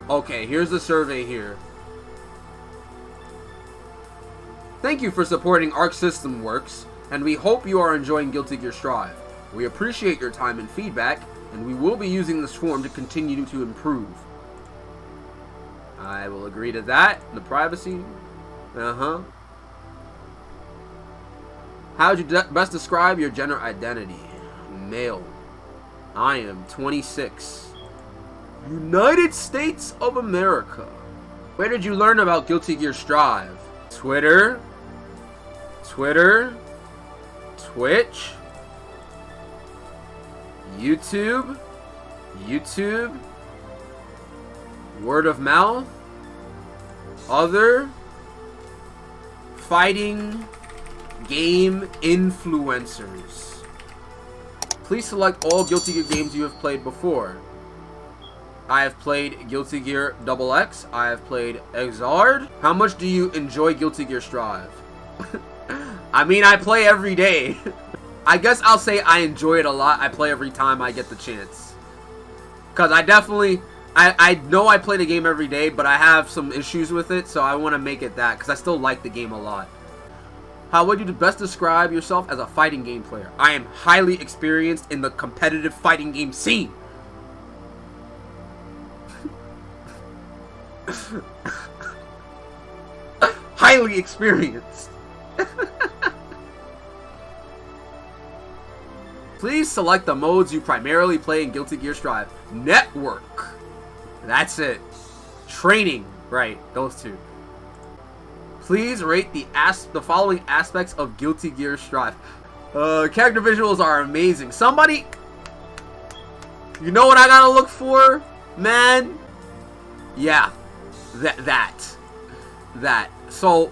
Okay, here's the survey here. Thank you for supporting Arc System Works, and we hope you are enjoying Guilty Gear Strive. We appreciate your time and feedback, and we will be using this form to continue to improve. I will agree to that. The privacy. How would you best describe your gender identity? Male. I am 26. United States of America. Where did you learn about Guilty Gear Strive? Twitter, Twitch, YouTube, word of mouth, other, fighting game influencers. Please select all Guilty Gear games you have played before. I have played Guilty Gear XX. I have played Exard. How much do you enjoy Guilty Gear Strive? I mean, I play every day. I guess I'll say I enjoy it a lot. I play every time I get the chance. Because I definitely... I know I play the game every day, but I have some issues with it, so I want to make it that, because I still like the game a lot. How would you best describe yourself as a fighting game player? I am highly experienced in the competitive fighting game scene. Highly experienced. Please select the modes you primarily play in Guilty Gear Strive. Network. That's it. Training. Right, those two. Please rate the following aspects of Guilty Gear Strive. Character visuals are amazing. Somebody... You know what I gotta look for? Man? Yeah. That. So...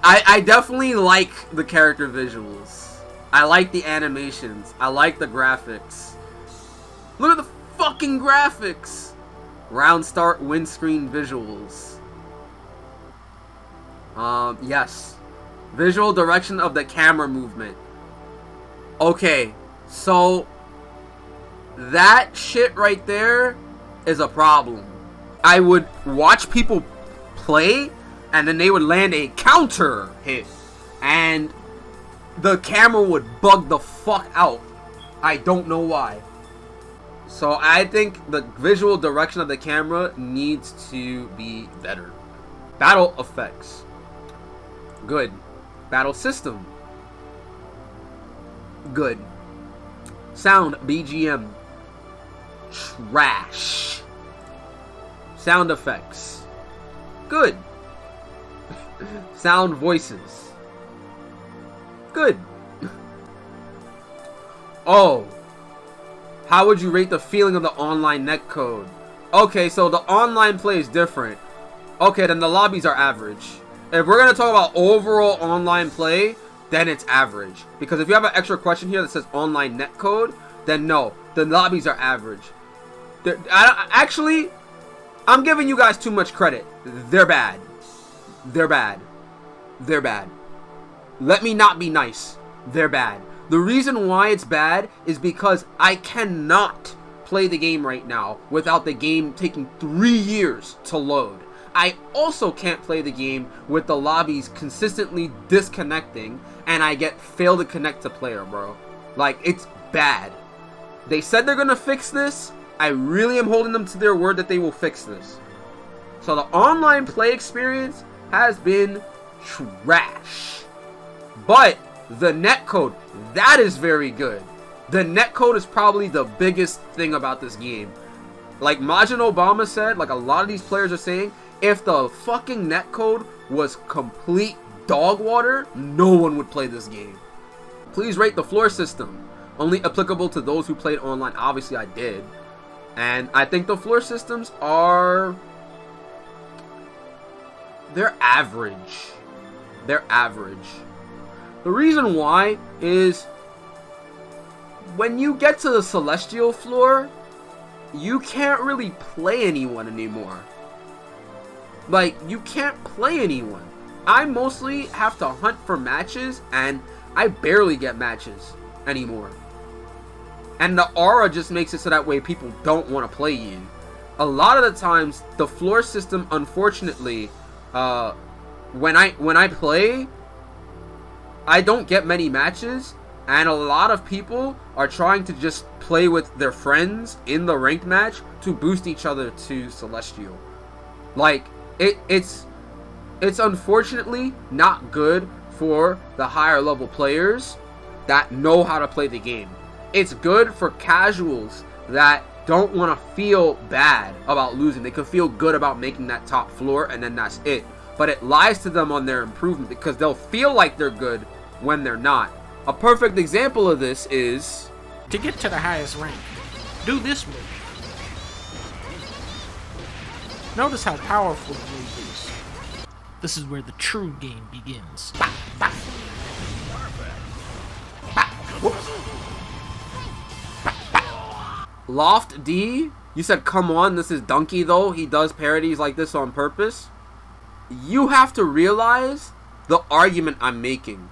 I definitely like the character visuals. I like the animations. I like the graphics. Look at the fucking graphics! Round start windscreen visuals. Yes. Visual direction of the camera movement. Okay, so that shit right there is a problem. I would watch people play, and then they would land a counter hit, and the camera would bug the fuck out. I don't know why. So I think the visual direction of the camera needs to be better. Battle effects. Good. Battle system. Good. Sound BGM. Trash. Sound effects. Good. Sound voices. Good. Oh. How would you rate the feeling of the online netcode? Okay, so the online play is different. Okay, then the lobbies are average. If we're going to talk about overall online play, then it's average. Because if you have an extra question here that says online netcode, then no, the lobbies are average. Actually, I'm giving you guys too much credit. They're bad. They're bad. They're bad. Let me not be nice. They're bad. The reason why it's bad is because I cannot play the game right now without the game taking 3 years to load. I also can't play the game with the lobbies consistently disconnecting and I get fail to connect to player, bro. Like, it's bad. They said they're gonna fix this. I really am holding them to their word that they will fix this. So the online play experience has been trash. But the netcode, that is very good. The netcode is probably the biggest thing about this game. Like Majin Obama said, like a lot of these players are saying, if the fucking netcode was complete dog water, no one would play this game. Please rate the floor system. Only applicable to those who played online. Obviously I did. And I think the floor systems are... they're average. They're average. The reason why is when you get to the celestial floor, you can't really play anyone anymore. Like, you can't play anyone. I mostly have to hunt for matches, and I barely get matches anymore. And the aura just makes it so that way people don't want to play you. A lot of the times, the floor system, unfortunately, when I play, I don't get many matches, and a lot of people are trying to just play with their friends in the ranked match to boost each other to Celestial. Like, it's unfortunately not good for the higher level players that know how to play the game. It's good for casuals that don't want to feel bad about losing. They can feel good about making that top floor, and then that's it. But it lies to them on their improvement, because they'll feel like they're good when they're not. A perfect example of this is... to get to the highest rank, do this move. Notice how powerful the move is. This is where the true game begins. Bah, bah. Bah. Whoops. Loft D, you said come on, this is Donkey though. He does parodies like this on purpose. You have to realize the argument I'm making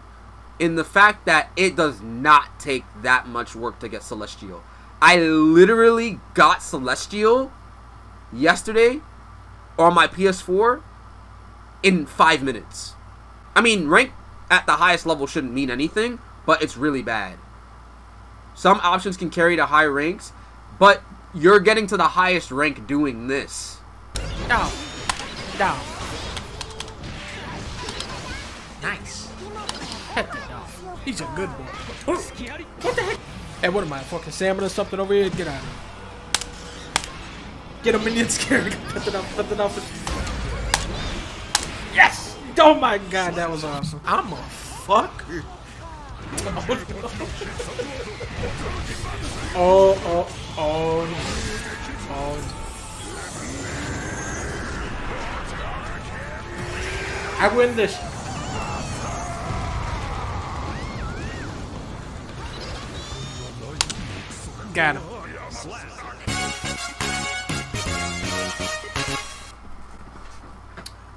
in the fact that it does not take that much work to get Celestial. I literally got Celestial yesterday on my PS4 in 5 minutes. I mean, rank at the highest level shouldn't mean anything, but it's really bad. Some options can carry to high ranks, but you're getting to the highest rank doing this. Down. Down. Nice. Hit that dog. He's a good boy. What the heck? Hey, what am I, fucking salmon or something over here? Get out of here. Get a minion scared. Put it up. Yes! Oh my god, that was awesome. I'm a fucker. Oh. I win this. Got him.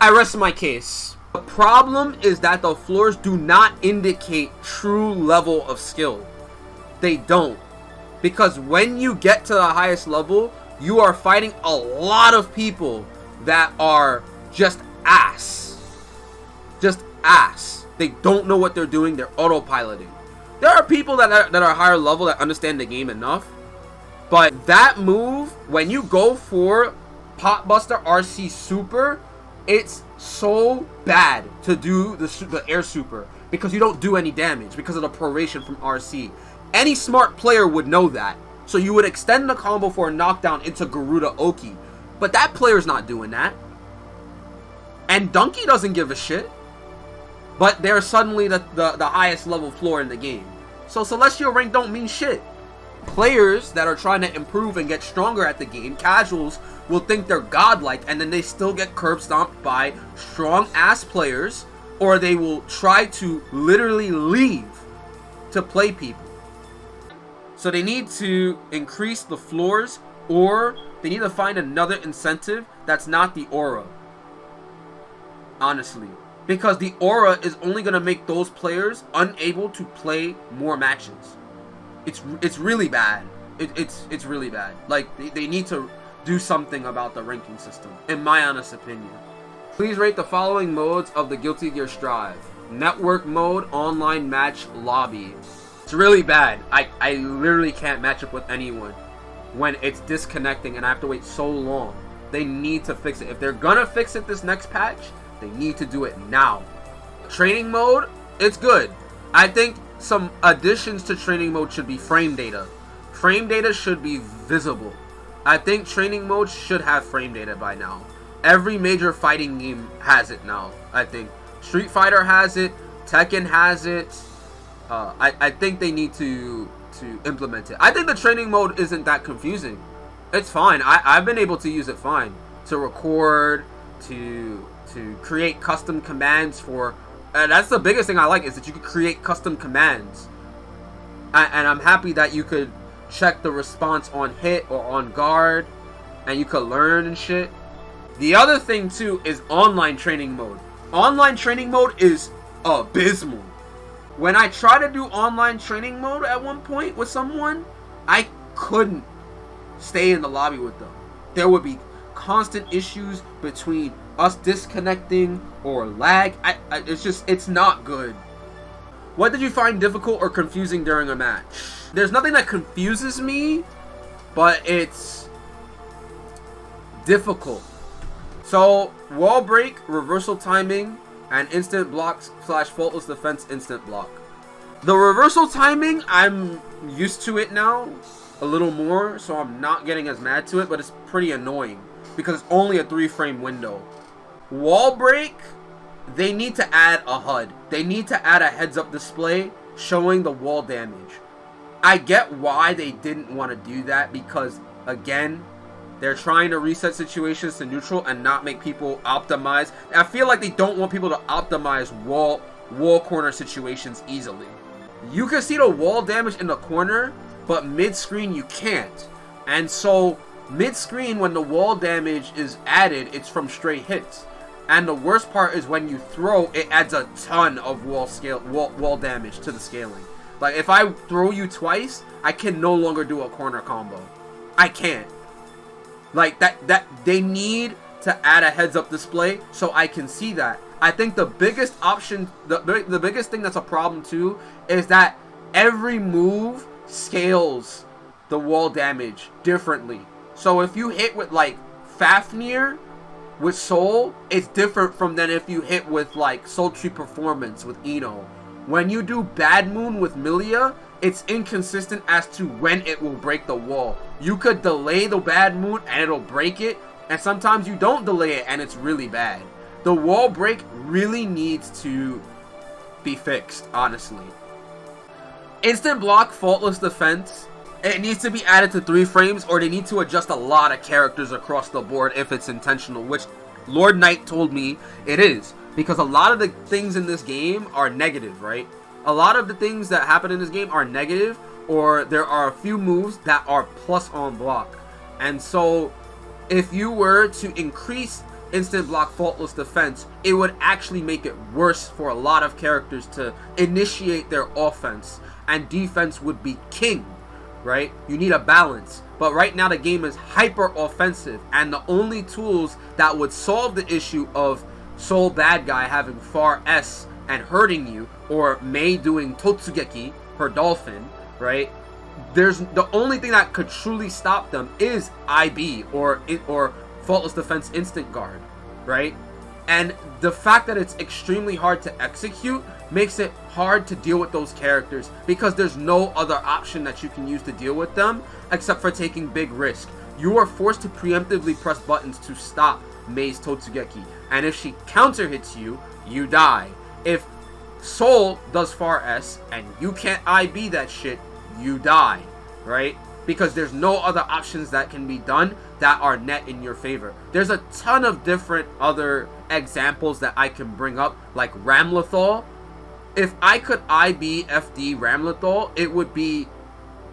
I rest my case. The problem is that the floors do not indicate true level of skill. They don't. Because when you get to the highest level, you are fighting a lot of people that are just ass. Just ass. They don't know what they're doing. They're autopiloting. There are people that are higher level that understand the game enough. But that move, when you go for Potbuster RC Super, it's so bad to do the air super because you don't do any damage because of the proration from RC. Any smart player would know that. So you would extend the combo for a knockdown into Garuda Oki. But that player's not doing that. And Donkey doesn't give a shit. But they're suddenly the highest level floor in the game. So Celestial rank don't mean shit. Players that are trying to improve and get stronger at the game, casuals, will think they're godlike, and then they still get curb stomped by strong ass players, or they will try to literally leave to play people. So they need to increase the floors, or they need to find another incentive that's not the aura. Honestly. Because the aura is only going to make those players unable to play more matches. It's really bad. It's really bad. Like, they need to do something about the ranking system, in my honest opinion. Please rate the following modes of the Guilty Gear Strive. Network mode, online match, lobby. It's really bad. I literally can't match up with anyone when it's disconnecting and I have to wait so long. They need to fix it. If they're gonna fix it this next patch, they need to do it now. Training mode, it's good. I think some additions to training mode should be frame data. Frame data should be visible. I think training mode should have frame data by now. Every major fighting game has it now. I think Street Fighter has it, Tekken has it. I think they need to implement it. I think the training mode isn't that confusing. It's fine. I've been able to use it fine. To record, to create custom commands for... that's the biggest thing I like, is that you can create custom commands. And I'm happy that you could check the response on hit or on guard, and you could learn and shit. The other thing too is online training mode. Online training mode is abysmal. When I try to do online training mode at one point with someone, I couldn't stay in the lobby with them. There would be constant issues between us disconnecting or lag. It's not good. What did you find difficult or confusing during a match? There's nothing that confuses me, but it's difficult. So, wall break, reversal timing, and instant blocks / faultless defense instant block. The reversal timing, I'm used to it now a little more, so I'm not getting as mad to it, but it's pretty annoying because it's only a 3-frame window. Wall break, they need to add a HUD. They need to add a heads-up display showing the wall damage. I get why they didn't want to do that because, again, they're trying to reset situations to neutral and not make people optimize. I feel like they don't want people to optimize wall corner situations easily. You can see the wall damage in the corner, but mid-screen you can't. And so, mid-screen when the wall damage is added, it's from straight hits. And the worst part is when you throw, it adds a ton of wall damage to the scaling. Like, if I throw you twice, I can no longer do a corner combo. I can't. Like, that they need to add a heads-up display so I can see that. I think the biggest option, the biggest thing that's a problem too, is that every move scales the wall damage differently. So if you hit with, like, Fafnir with Soul, it's different from than if you hit with, like, Sultry Performance with Eno. When you do Bad Moon with Milia, it's inconsistent as to when it will break the wall. You could delay the Bad Moon and it'll break it, and sometimes you don't delay it and it's really bad. The wall break really needs to be fixed, honestly. Instant block, faultless defense, it needs to be added to 3 frames, or they need to adjust a lot of characters across the board if it's intentional, which Lord Knight told me it is. Because a lot of the things in this game are negative, right? A lot of the things that happen in this game are negative, or there are a few moves that are plus on block. And so, if you were to increase instant block faultless defense, it would actually make it worse for a lot of characters to initiate their offense, and defense would be king, right? You need a balance. But right now the game is hyper offensive, and the only tools that would solve the issue of Soul Bad Guy having far S and hurting you, or Mei doing Totsugeki, her dolphin, right? There's the only thing that could truly stop them is IB or faultless defense instant guard, right? And the fact that it's extremely hard to execute makes it hard to deal with those characters because there's no other option that you can use to deal with them except for taking big risk. You are forced to preemptively press buttons to stop Mei's Totsugeki, and if she counter hits you, you die. If Soul does far S and you can't IB that shit, you die, right? Because there's no other options that can be done that are net in your favor. There's a ton of different other examples that I can bring up, like Ramlethal. If I could IB FD Ramlethal, it would be,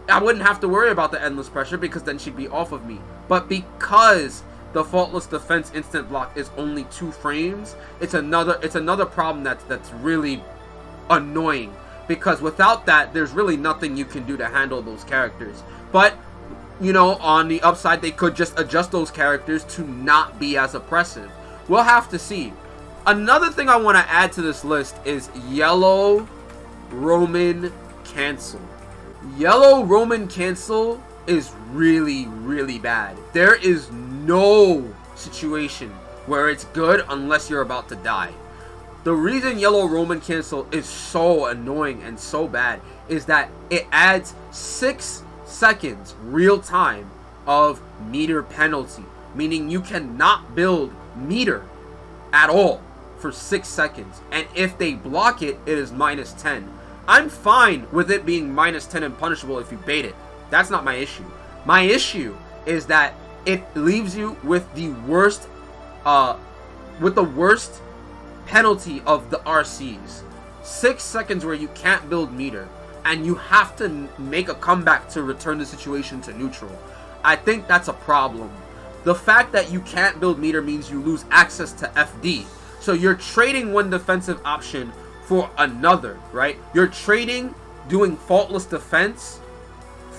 I wouldn't have to worry about the endless pressure because then she'd be off of me. But because the faultless defense instant block is only 2 frames, it's another problem that's really annoying, because without that there's really nothing you can do to handle those characters. But you know, on the upside, they could just adjust those characters to not be as oppressive. We'll have to see. Another thing I want to add to this list is Yellow Roman Cancel. Yellow Roman Cancel is really, really bad. There is no situation where it's good unless you're about to die. The reason Yellow Roman Cancel is so annoying and so bad is that it adds 6 seconds real time of meter penalty, meaning you cannot build meter at all for 6 seconds, and if they block it, it is -10. I'm fine with it being -10 and punishable if you bait it. That's not my issue. My issue is that it leaves you with the worst penalty of the RCs. 6 seconds where you can't build meter, and you have to make a comeback to return the situation to neutral. I think that's a problem. The fact that you can't build meter means you lose access to FD. So you're trading one defensive option for another, right? You're trading doing faultless defense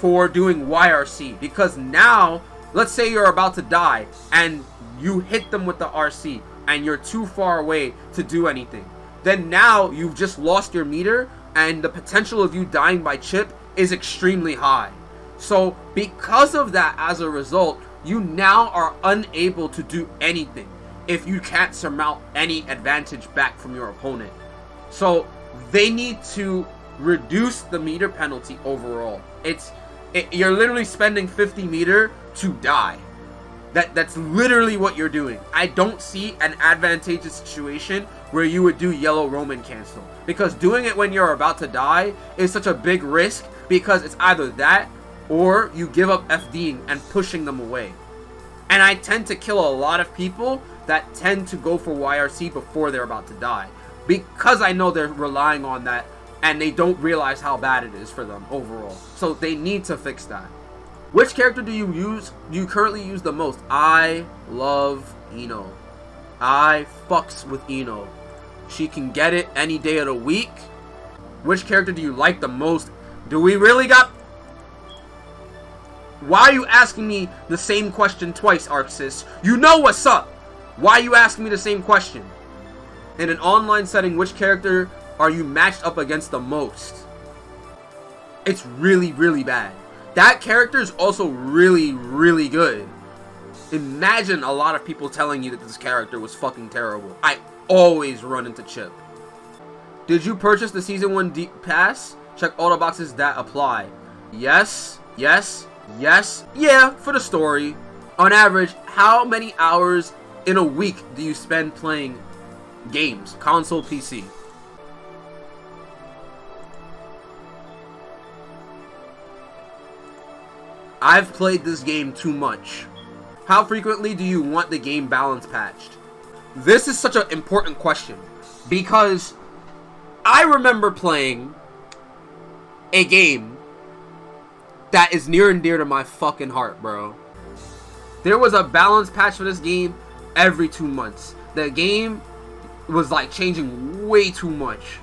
for doing YRC, because now, let's say you're about to die and you hit them with the RC and you're too far away to do anything. Then now you've just lost your meter and the potential of you dying by chip is extremely high. So because of that, as a result, you now are unable to do anything if you can't surmount any advantage back from your opponent. So they need to reduce the meter penalty overall. You're literally spending 50 meter to die. That's literally what you're doing. I don't see an advantageous situation where you would do yellow Roman cancel, because doing it when you're about to die is such a big risk, because it's either that or you give up FDing and pushing them away. And I tend to kill a lot of people that tend to go for YRC before they're about to die, because I know they're relying on that and they don't realize how bad it is for them overall. So they need to fix that. Which character do you currently use the most? I love Ino. I fucks with Ino. She can get it any day of the week. Which character do you like the most? Do we really got... Why are you asking me the same question twice, Arxis? You know what's up! Why are you asking me the same question? In an online setting, which character are you matched up against the most? It's really, really bad. That character is also really, really good. Imagine a lot of people telling you that this character was fucking terrible. I always run into Chip. Did you purchase the Season 1 Deep Pass? Check all the boxes that apply. Yes, yes, yes, yeah, for the story. On average, how many hours in a week do you spend playing games? Console, PC? I've played this game too much. How frequently do you want the game balance patched? This is such an important question, because I remember playing a game that is near and dear to my fucking heart, bro. There was a balance patch for this game every 2 months. The game was like changing way too much.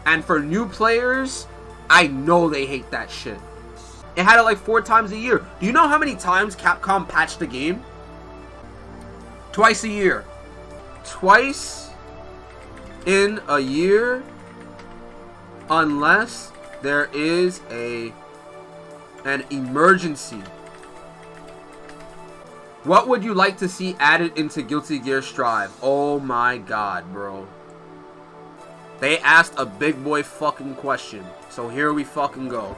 And for new players, I know they hate that shit. It had it like 4 times a year. Do you know how many times Capcom patched the game? Twice a year. Twice in a year, unless there is an emergency. What would you like to see added into Guilty Gear Strive? Oh my god, bro. They asked a big boy fucking question. So here we fucking go.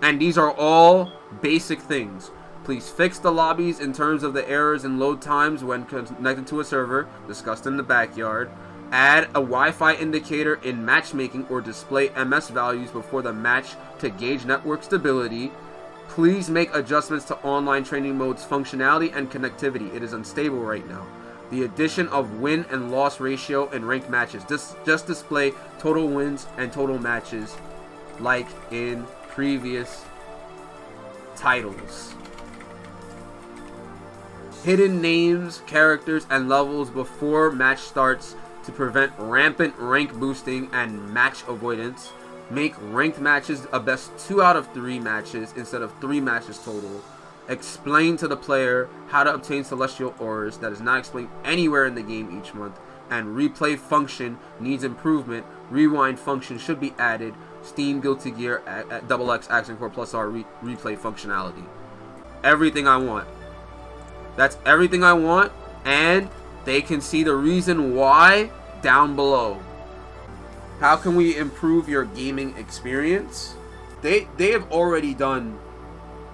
And these are all basic things. Please fix the lobbies in terms of the errors and load times when connected to a server, discussed in the backyard. Add a Wi-Fi indicator in matchmaking or display MS values before the match to gauge network stability. Please make adjustments to online training mode's functionality and connectivity. It is unstable right now. The addition of win and loss ratio in ranked matches. Just display total wins and total matches like in previous titles. Hidden names, characters, and levels before match starts to prevent rampant rank boosting and match avoidance. Make ranked matches a best 2 out of 3 matches instead of 3 matches total. Explain to the player how to obtain celestial ores that is not explained anywhere in the game each month. And replay function needs improvement. Rewind function should be added. Steam Guilty Gear at XX Action 4 Plus R replay functionality. Everything I want. That's everything I want, and they can see the reason why down below. How can we improve your gaming experience? They have already done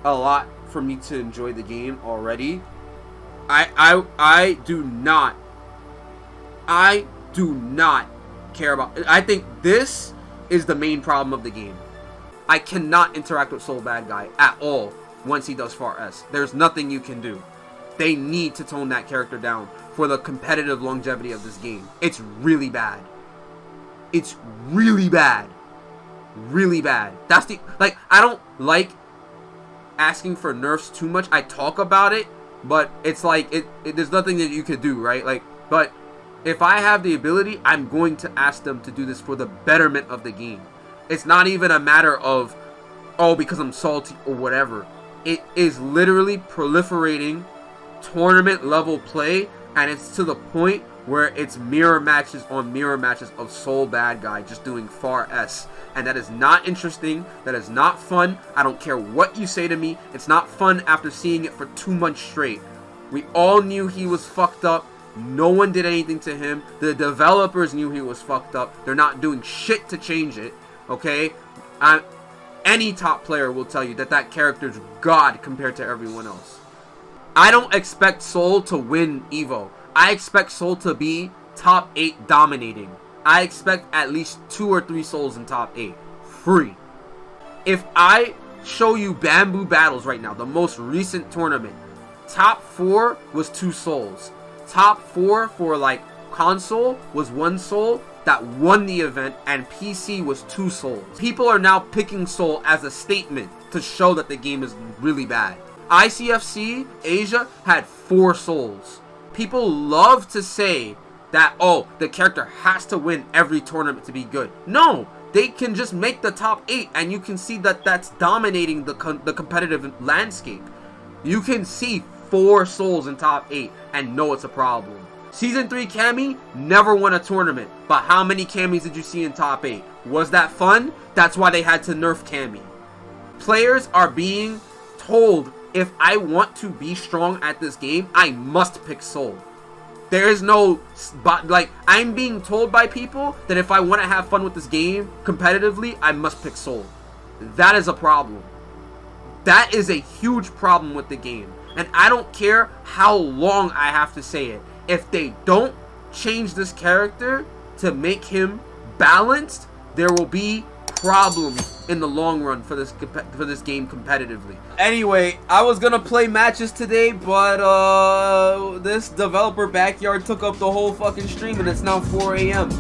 a lot for me to enjoy the game already. I do not care about. I think this is the main problem of the game. I cannot interact with Soul Bad Guy at all once he does Far S. There's nothing you can do. They need to tone that character down for the competitive longevity of this game. It's really bad. It's really bad. Really bad. That's the... Like, I don't like asking for nerfs too much. I talk about it, but it's like, there's nothing that you could do, right? Like, but if I have the ability, I'm going to ask them to do this for the betterment of the game. It's not even a matter of oh, because I'm salty or whatever. It is literally proliferating tournament level play, and it's to the point where it's mirror matches on mirror matches of Soul Bad Guy just doing far S. And that is not interesting. That is not fun. I don't care what you say to me. It's not fun after seeing it for 2 months straight. We all knew he was fucked up. No one did anything to him. The developers knew he was fucked up. They're not doing shit to change it. Okay? Any top player will tell you that that character's God compared to everyone else. I don't expect Soul to win EVO. I expect Soul to be top 8 dominating. I expect at least 2 or 3 Souls in top 8. Free. If I show you Bamboo Battles right now, the most recent tournament, top 4 was 2 Souls. Top 4 for like console was 1 Soul that won the event, and PC was 2 Souls. People are now picking Soul as a statement to show that the game is really bad. ICFC Asia had 4 Souls. People love to say that, oh, the character has to win every tournament to be good. No, they can just make the top 8, and you can see that that's dominating the competitive landscape. You can see 4 Souls in top 8 and know it's a problem. Season 3 Cammy never won a tournament, but how many Cammys did you see in top 8? Was that fun? That's why they had to nerf Cammy. Players are being told, if I want to be strong at this game, I must pick Soul. There is no, like, I'm being told by people that if I want to have fun with this game competitively, I must pick Soul. That is a problem. That is a huge problem with the game. And I don't care how long I have to say it. If they don't change this character to make him balanced, there will be problems in the long run for this game competitively. Anyway, I was gonna play matches today, but this developer backyard took up the whole fucking stream, and it's now 4 a.m.